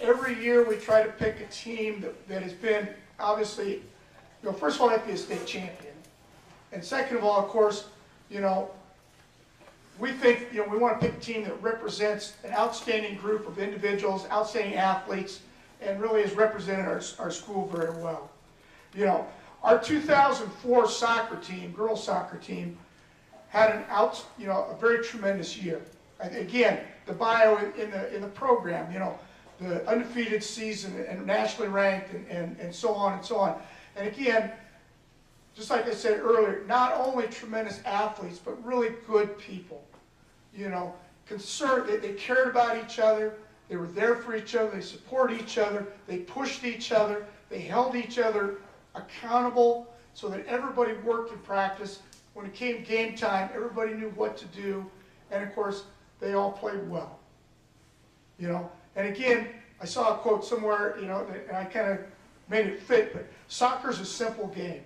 every year we try to pick a team that has been, obviously, first of all, they have to be a state champion. And second of all, of course, we think, we want to pick a team that represents an outstanding group of individuals, outstanding athletes, and really has represented our school very well. Our 2004 soccer team, girls soccer team, had a very tremendous year. Again, the bio in the program, the undefeated season and nationally ranked and so on and so on. And again, just like I said earlier, not only tremendous athletes, but really good people. Concerned, they cared about each other, they were there for each other, they supported each other, they pushed each other, they held each other accountable so that everybody worked in practice. When it came game time, everybody knew what to do, and of course, they all played well. And again, I saw a quote somewhere, and I kind of made it fit, but soccer's a simple game.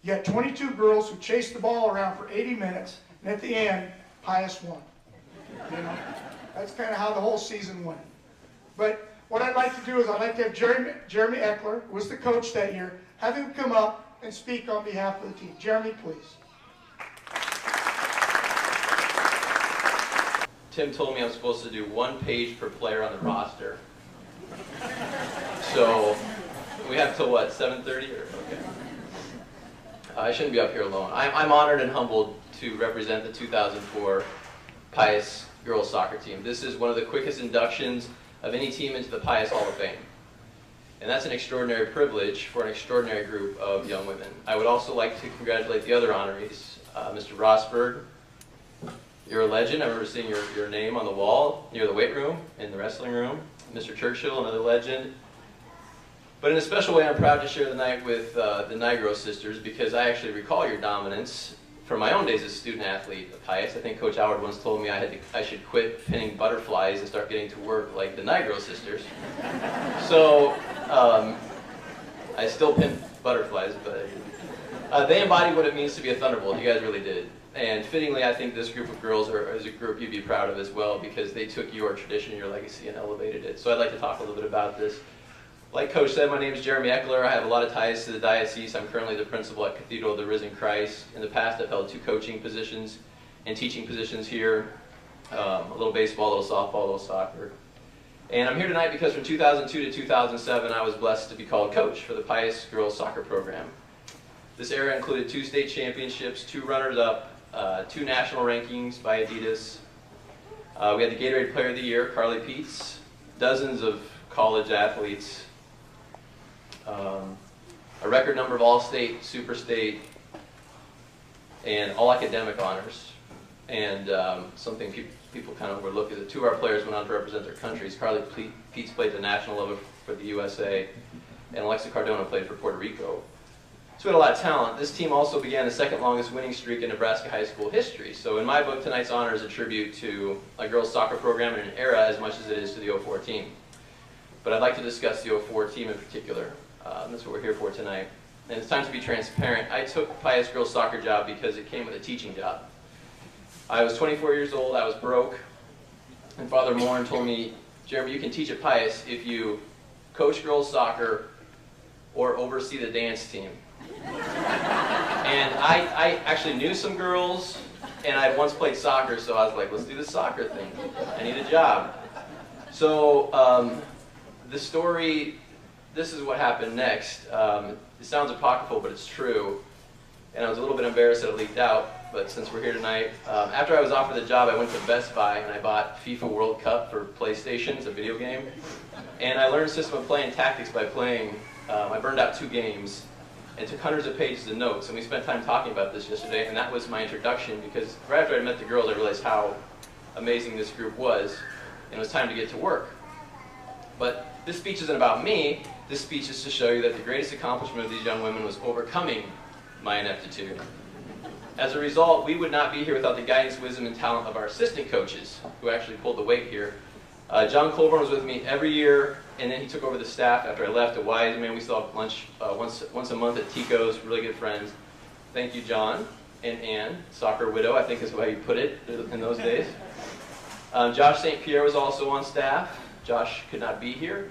You got 22 girls who chased the ball around for 80 minutes, and at the end, Pius won. That's kind of how the whole season went. But what I'd like to do is I'd like to have Jeremy Eckler, who was the coach that year, have him come up and speak on behalf of the team. Jeremy, please. Tim told me I'm supposed to do 1 page per player on the roster. So we have till what, 7:30 or okay. I shouldn't be up here alone. I'm honored and humbled to represent the 2004 Pius girls soccer team. This is one of the quickest inductions of any team into the Pius Hall of Fame. And that's an extraordinary privilege for an extraordinary group of young women. I would also like to congratulate the other honorees. Mr. Rosberg, you're a legend. I remember seeing your name on the wall near the weight room, in the wrestling room. Mr. Churchill, another legend. But in a special way, I'm proud to share the night with the Nigro sisters because I actually recall your dominance from my own days as a student athlete at Pius. I think Coach Howard once told me I should quit pinning butterflies and start getting to work like the Nigro sisters. So I still pin butterflies, but they embody what it means to be a Thunderbolt. You guys really did. And fittingly, I think this group of girls is a group you'd be proud of as well because they took your tradition, your legacy, and elevated it. So I'd like to talk a little bit about this. Like Coach said, my name is Jeremy Eckler. I have a lot of ties to the diocese. I'm currently the principal at Cathedral of the Risen Christ. In the past, I've held 2 coaching positions and teaching positions here. A little baseball, a little softball, a little soccer. And I'm here tonight because from 2002 to 2007, I was blessed to be called coach for the Pius girls soccer program. This era included 2 state championships, 2 runners-up, 2 national rankings by Adidas. We had the Gatorade Player of the Year, Carly Peets, dozens of college athletes, a record number of all-state, super state, and all academic honors. And something people kind of overlook is that 2 of our players went on to represent their countries. Carly Peets played at the national level for the USA, and Alexa Cardona played for Puerto Rico. So we had a lot of talent. This team also began the 2nd longest winning streak in Nebraska high school history. So in my book, tonight's honor is a tribute to a girls soccer program in an era as much as it is to the 04 team. But I'd like to discuss the 04 team in particular. That's what we're here for tonight. And it's time to be transparent. I took Pius girls soccer job because it came with a teaching job. I was 24 years old, I was broke, and Father Morin told me, Jeremy, you can teach at Pius if you coach girls soccer or oversee the dance team. And I actually knew some girls, and I once played soccer, so I was like, let's do the soccer thing. I need a job. So the story, this is what happened next. It sounds apocryphal, but it's true. And I was a little bit embarrassed that it leaked out, but since we're here tonight, after I was offered the job, I went to Best Buy and I bought FIFA World Cup for PlayStation, it's a video game. And I learned system of play and tactics by playing. I burned out 2 games and took hundreds of pages of notes, and we spent time talking about this yesterday, and that was my introduction because right after I met the girls, I realized how amazing this group was, and it was time to get to work. But this speech isn't about me. This speech is to show you that the greatest accomplishment of these young women was overcoming my ineptitude. As a result, we would not be here without the guidance, wisdom, and talent of our assistant coaches, who actually pulled the weight here. John Colburn was with me every year, and then he took over the staff after I left. A wise man. We still have lunch once a month at Tico's, really good friends. Thank you, John and Ann, soccer widow, I think is the way you put it in those days. Josh St. Pierre was also on staff. Josh could not be here.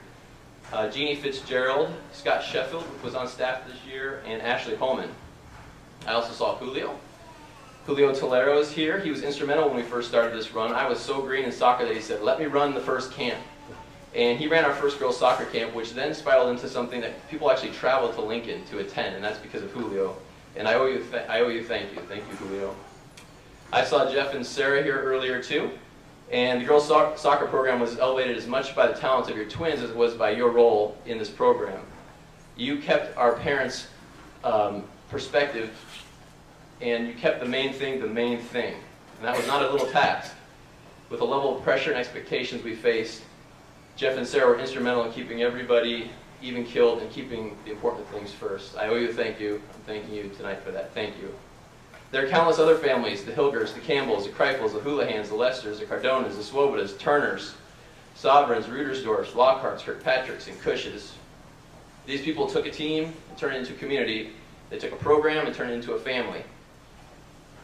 Jeannie Fitzgerald, Scott Sheffield was on staff this year, and Ashley Holman. I also saw Julio. Julio Tolero is here. He was instrumental when we first started this run. I was so green in soccer that he said, let me run the first camp. And he ran our first girls soccer camp, which then spiraled into something that people actually traveled to Lincoln to attend, and that's because of Julio. And I owe you thank you. Thank you, Julio. I saw Jeff and Sarah here earlier too, and the girls soccer program was elevated as much by the talents of your twins as it was by your role in this program. You kept our parents' perspective, and you kept the main thing, and that was not a little task. With the level of pressure and expectations we faced, Jeff and Sarah were instrumental in keeping everybody even-keeled and keeping the important things first. I owe you a thank you. I'm thanking you tonight for that. Thank you. There are countless other families, the Hilgers, the Campbells, the Kreifels, the Hoolahans, the Lesters, the Cardonas, the Swobodas, Turners, Sovereigns, Rudersdorfs, Lockharts, Kirkpatricks, and Cushes. These people took a team and turned it into a community. They took a program and turned it into a family.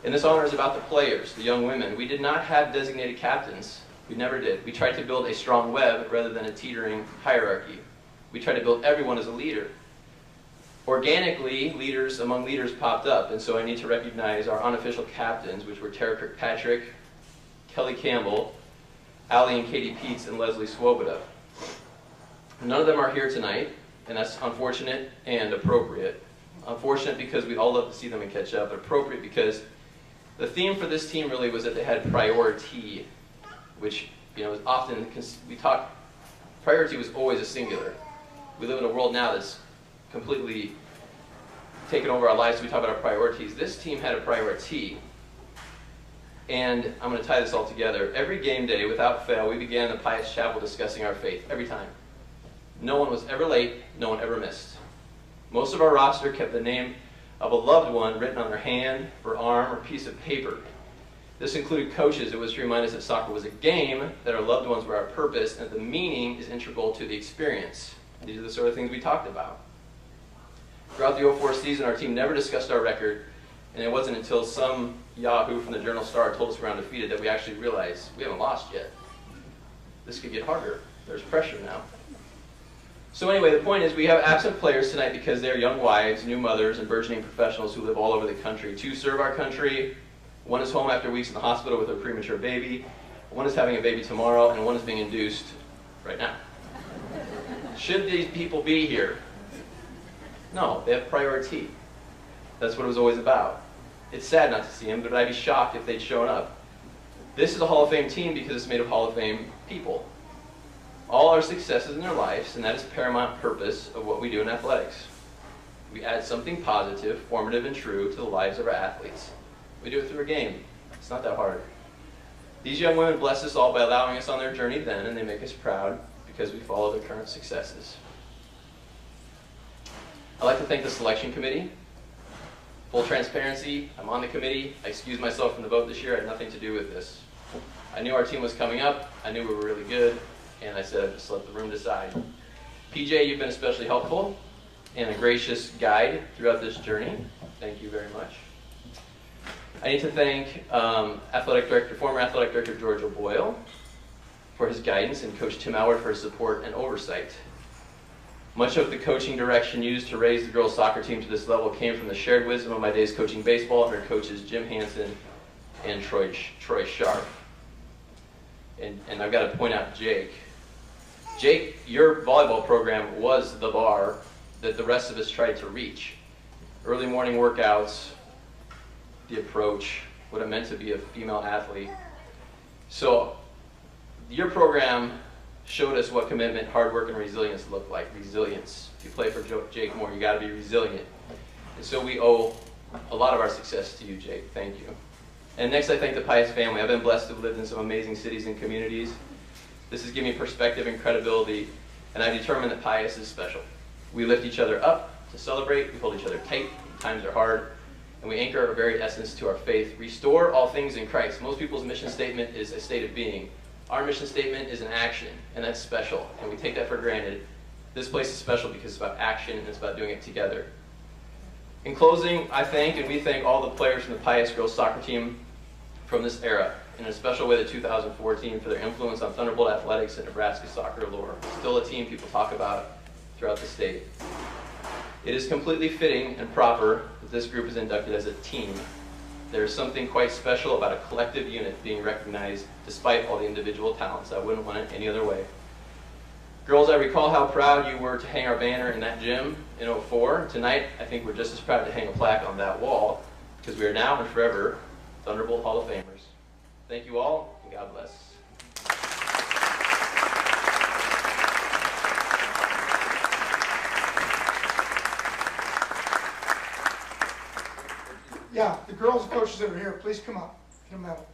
And this honor is about the players, the young women. We did not have designated captains. We never did. We tried to build a strong web rather than a teetering hierarchy. We tried to build everyone as a leader. Organically, leaders among leaders popped up, and so I need to recognize our unofficial captains, which were Tara Kirkpatrick, Kelly Campbell, Allie and Katie Peets, and Leslie Swoboda. None of them are here tonight, and that's unfortunate and appropriate. Unfortunate because we all love to see them and catch up, but appropriate because the theme for this team really was that they had priority, which, you know, is often, priority was always a singular. We live in a world now that's completely taken over our lives, so we talk about our priorities. This team had a priority, and I'm going to tie this all together. Every game day, without fail, we began the Pius Chapel discussing our faith, every time. No one was ever late, no one ever missed. Most of our roster kept the name of a loved one written on their hand, or arm, or piece of paper. This included coaches. It was to remind us that soccer was a game, that our loved ones were our purpose, and that the meaning is integral to the experience. These are the sort of things we talked about. Throughout the 04 season, our team never discussed our record, and it wasn't until some yahoo from the Journal-Star told us we're undefeated that we actually realized we haven't lost yet. This could get harder. There's pressure now. So anyway, the point is we have absent players tonight because they're young wives, new mothers, and burgeoning professionals who live all over the country to serve our country. One is home after weeks in the hospital with a premature baby. One is having a baby tomorrow, and one is being induced right now. Should these people be here? No, they have priority. That's what it was always about. It's sad not to see them, but I'd be shocked if they'd shown up. This is a Hall of Fame team because it's made of Hall of Fame people. All our successes in their lives, and that is paramount purpose of what we do in athletics. We add something positive, formative, and true to the lives of our athletes. We do it through a game. It's not that hard. These young women bless us all by allowing us on their journey then, and they make us proud because we follow their current successes. I'd like to thank the selection committee. Full transparency, I'm on the committee. I excused myself from the vote this year. I had nothing to do with this. I knew our team was coming up. I knew we were really good. And I said, just let the room decide. PJ, you've been especially helpful and a gracious guide throughout this journey. Thank you very much. I need to thank former athletic director George O'Boyle for his guidance and Coach Tim Howard for his support and oversight. Much of the coaching direction used to raise the girls' soccer team to this level came from the shared wisdom of my days coaching baseball under coaches Jim Hansen and Troy Sharp. And I've got to point out Jake. Jake, your volleyball program was the bar that the rest of us tried to reach. Early morning workouts, the approach, what it meant to be a female athlete. So your program showed us what commitment, hard work, and resilience look like. Resilience. If you play for Jake Moore, you got to be resilient. And so we owe a lot of our success to you, Jake. Thank you. And next, I thank the Pius family. I've been blessed to have lived in some amazing cities and communities. This has given me perspective and credibility, and I determined that Pius is special. We lift each other up to celebrate. We hold each other tight when times are hard, and we anchor our very essence to our faith. Restore all things in Christ. Most people's mission statement is a state of being. Our mission statement is an action, and that's special, and we take that for granted. This place is special because it's about action, and it's about doing it together. In closing, I thank and we thank all the players from the Pius girls soccer team from this era. in a special way the 2004 team for their influence on Thunderbolt athletics and Nebraska soccer lore. Still a team people talk about throughout the state. It is completely fitting and proper that this group is inducted as a team. There is something quite special about a collective unit being recognized despite all the individual talents. I wouldn't want it any other way. Girls, I recall how proud you were to hang our banner in that gym in '04. Tonight, I think we're just as proud to hang a plaque on that wall because we are now and forever Thunderbolt Hall of Famers. Thank you all, and God bless. Yeah, the girls coaches that are here, please come up. Get a medal.